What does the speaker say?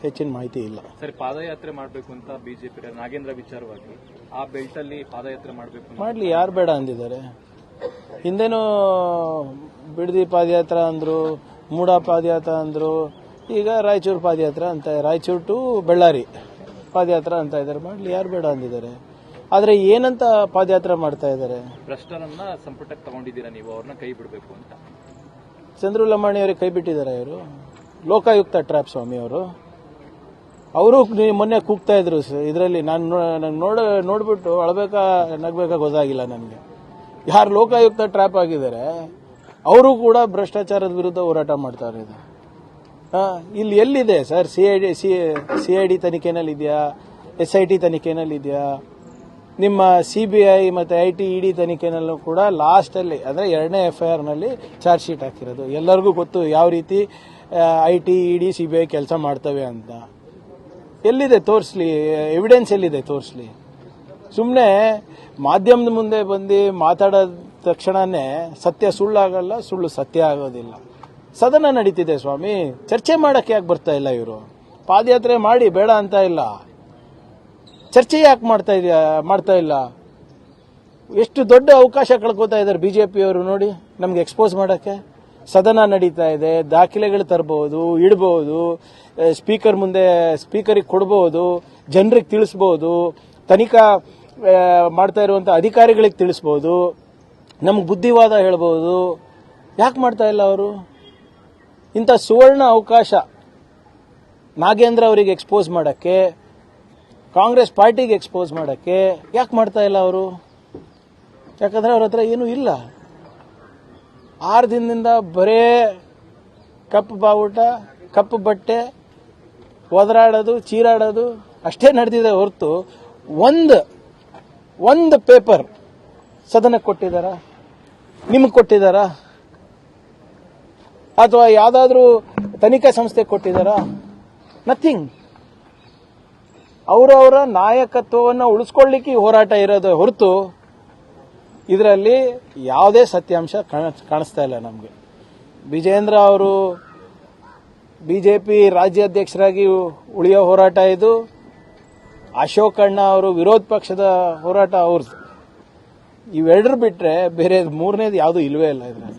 ಹೆಚ್ಚಿನ ಮಾಹಿತಿ ಇಲ್ಲ. ಸರಿ, ಪಾದಯಾತ್ರೆ ಮಾಡಬೇಕು ಅಂತ ಬಿಜೆಪಿ ನಾಗೇಂದ್ರ ವಿಚಾರವಾಗಿ ಆ ಬೆಲ್ಟ್ ಅಲ್ಲಿ ಪಾದಯಾತ್ರೆ ಮಾಡಬೇಕು ಮಾಡ್ಲಿ, ಯಾರು ಬೇಡ ಅಂದಿದ್ದಾರೆ? ಹಿಂದೇನು ಬಿಡದಿ ಪಾದಯಾತ್ರೆ ಅಂದ್ರು, ಮೂಡ ಪಾದಯಾತ್ರೆ ಅಂದ್ರು, ಈಗ ರಾಯಚೂರು ಪಾದಯಾತ್ರೆ ಅಂತ, ರಾಯಚೂರು ಟು ಬಳ್ಳಾರಿ ಪಾದಯಾತ್ರೆ ಅಂತ ಇದ್ದಾರೆ. ಮಾಡ್ಲಿ, ಯಾರು ಬೇಡ ಅಂದಿದ್ದಾರೆ? ಆದ್ರೆ ಏನಂತ ಪಾದಯಾತ್ರೆ ಮಾಡ್ತಾ ಇದ್ದಾರೆ? ಭ್ರಷ್ಟರನ್ನ ಸಂಪುಟಕ್ಕೆ ತಗೊಂಡಿದ್ದೀರಾ ನೀವು, ಅವ್ರನ್ನ ಕೈ ಬಿಡಬೇಕು ಅಂತ. ಚಂದ್ರು ಲಮಾಣಿ ಅವರಿಗೆ ಕೈ ಬಿಟ್ಟಿದ್ದಾರೆ ಇವರು? ಲೋಕಾಯುಕ್ತ ಟ್ರ್ಯಾಪ್ ಸ್ವಾಮಿ ಅವರು ಮೊನ್ನೆ ಕೂಗ್ತಾ ಇದ್ರು ಇದರಲ್ಲಿ. ನಾನು ನೋಡ್ಬಿಟ್ಟು ಅಳಬೇಕಾ ನಗ್ಬೇಕಾ ಗೊತ್ತಾಗಿಲ್ಲ ನನಗೆ. ಯಾರು ಲೋಕಾಯುಕ್ತ ಟ್ರ್ಯಾಪ್ ಆಗಿದ್ದಾರೆ ಅವರು ಕೂಡ ಭ್ರಷ್ಟಾಚಾರದ ವಿರುದ್ಧ ಹೋರಾಟ ಮಾಡ್ತಾರೆ. ಇಲ್ಲಿ ಎಲ್ಲಿದೆ ಸರ್? ಸಿಐಡಿ ತನಿಖೆನಲ್ಲಿ ಇದೆಯಾ? SIT ತನಿಖೆನಲ್ಲಿ ಇದೆಯಾ? ನಿಮ್ಮ CBI ಮತ್ತೆ IT ED ತನಿಖೆನಲ್ಲೂ ಕೂಡ ಲಾಸ್ಟ್ ಅಲ್ಲಿ ಅಂದ್ರೆ 2ನೇ FIR ನಲ್ಲಿ ಚಾರ್ಜ್ ಶೀಟ್ ಹಾಕಿರೋದು. ಎಲ್ಲರಿಗೂ ಗೊತ್ತು ಯಾವ ರೀತಿ IT ED CBI ಕೆಲಸ ಮಾಡ್ತವೆ ಅಂತ. ಎಲ್ಲಿದೆ ತೋರಿಸ್ಲಿ? ಎವಿಡೆನ್ಸ್ ಎಲ್ಲಿದೆ ತೋರಿಸ್ಲಿ? ಸುಮ್ಮನೆ ಮಾಧ್ಯಮದ ಮುಂದೆ ಬಂದು ಮಾತಾಡೋದ ತಕ್ಷಣನೇ ಸತ್ಯ ಸುಳ್ಳಾಗಲ್ಲ, ಸುಳ್ಳು ಸತ್ಯ ಆಗೋದಿಲ್ಲ. ಸದನ ನಡೀತಿದೆ ಸ್ವಾಮಿ, ಚರ್ಚೆ ಮಾಡಕ್ಕೆ ಯಾಕೆ ಬರ್ತಾ ಇಲ್ಲ ಇವರು? ಪಾದಯಾತ್ರೆ ಮಾಡಿ, ಬೇಡ ಅಂತ ಇಲ್ಲ, ಚರ್ಚೆ ಯಾಕೆ ಮಾಡ್ತಾ ಇಲ್ಲ? ಎಷ್ಟು ದೊಡ್ಡ ಅವಕಾಶ ಕಳ್ಕೊತಾ ಇದ್ದಾರೆ ಬಿಜೆಪಿಯವರು ನೋಡಿ ನಮ್ಗೆ ಎಕ್ಸ್ಪೋಸ್ ಮಾಡಕ್ಕೆ. ಸದನ ನಡೀತಾ ಇದೆ, ದಾಖಲೆಗಳು ತರಬಹುದು, ಇಡಬಹುದು, ಸ್ಪೀಕರ್ ಮುಂದೆ ಸ್ಪೀಕರಿಗೆ ಕೊಡಬಹುದು, ಜನರಿಗೆ ತಿಳಿಸಬಹುದು, ತನಿಖಾ ಮಾಡ್ತಾ ಇರುವಂತ ಅಧಿಕಾರಿಗಳಿಗೆ ತಿಳಿಸಬಹುದು, ನಮ್ಗೆ ಬುದ್ಧಿವಾದ ಹೇಳ್ಬಹುದು. ಯಾಕೆ ಮಾಡ್ತಾ ಇಲ್ಲ ಅವರು? ಇಂಥ ಸುವರ್ಣ ಅವಕಾಶ ನಾಗೇಂದ್ರ ಅವರಿಗೆ ಎಕ್ಸ್ಪೋಸ್ ಮಾಡಕ್ಕೆ, ಕಾಂಗ್ರೆಸ್ ಪಾರ್ಟಿಗೆ ಎಕ್ಸ್ಪೋಸ್ ಮಾಡಕ್ಕೆ ಯಾಕೆ ಮಾಡ್ತಾ ಇಲ್ಲ ಅವರು? ಯಾಕಂದ್ರೆ ಅವ್ರ ಹತ್ರ ಏನೂ ಇಲ್ಲ. 6 ದಿನದಿಂದ ಬರೇ ಕಪ್ಪು ಬಾವುಟ, ಕಪ್ಪು ಬಟ್ಟೆ, ಒದರಾಡೋದು, ಚೀರಾಡೋದು ಅಷ್ಟೇ ನಡೆದಿದೆ ಹೊರತು ಒಂದು ಪೇಪರ್ ಸದನಕ್ಕೆ ಕೊಟ್ಟಿದ್ದಾರಾ? ನಿಮಗೆ ಕೊಟ್ಟಿದ್ದಾರಾ? ಅಥವಾ ಯಾವುದಾದ್ರೂ ತನಿಖಾ ಸಂಸ್ಥೆ ಕೊಟ್ಟಿದ್ದಾರಾ? ನಥಿಂಗ್. ಅವರವರ ನಾಯಕತ್ವವನ್ನು ಉಳಿಸ್ಕೊಳ್ಳಿಕ್ಕೆ ಹೋರಾಟ ಇರೋದು ಹೊರತು ಇದರಲ್ಲಿ ಯಾವುದೇ ಸತ್ಯಾಂಶ ಕಾಣಿಸ್ತಾ ಇಲ್ಲ ನಮಗೆ. ವಿಜೇಂದ್ರ ಅವರು ಬಿಜೆಪಿ ರಾಜ್ಯಾಧ್ಯಕ್ಷರಾಗಿ ಉಳಿಯೋ ಹೋರಾಟ ಇದು. ಅಶೋಕ್ ಅಣ್ಣ ಅವರು ವಿರೋಧ ಪಕ್ಷದ ಹೋರಾಟ ಅವ್ರದ್ದು. ಇವೆರಡರು ಬಿಟ್ರೆ ಬೇರೆ ಮೂರನೇದು ಯಾವುದೂ ಇಲ್ವೇ ಇಲ್ಲ ಇದರಲ್ಲಿ.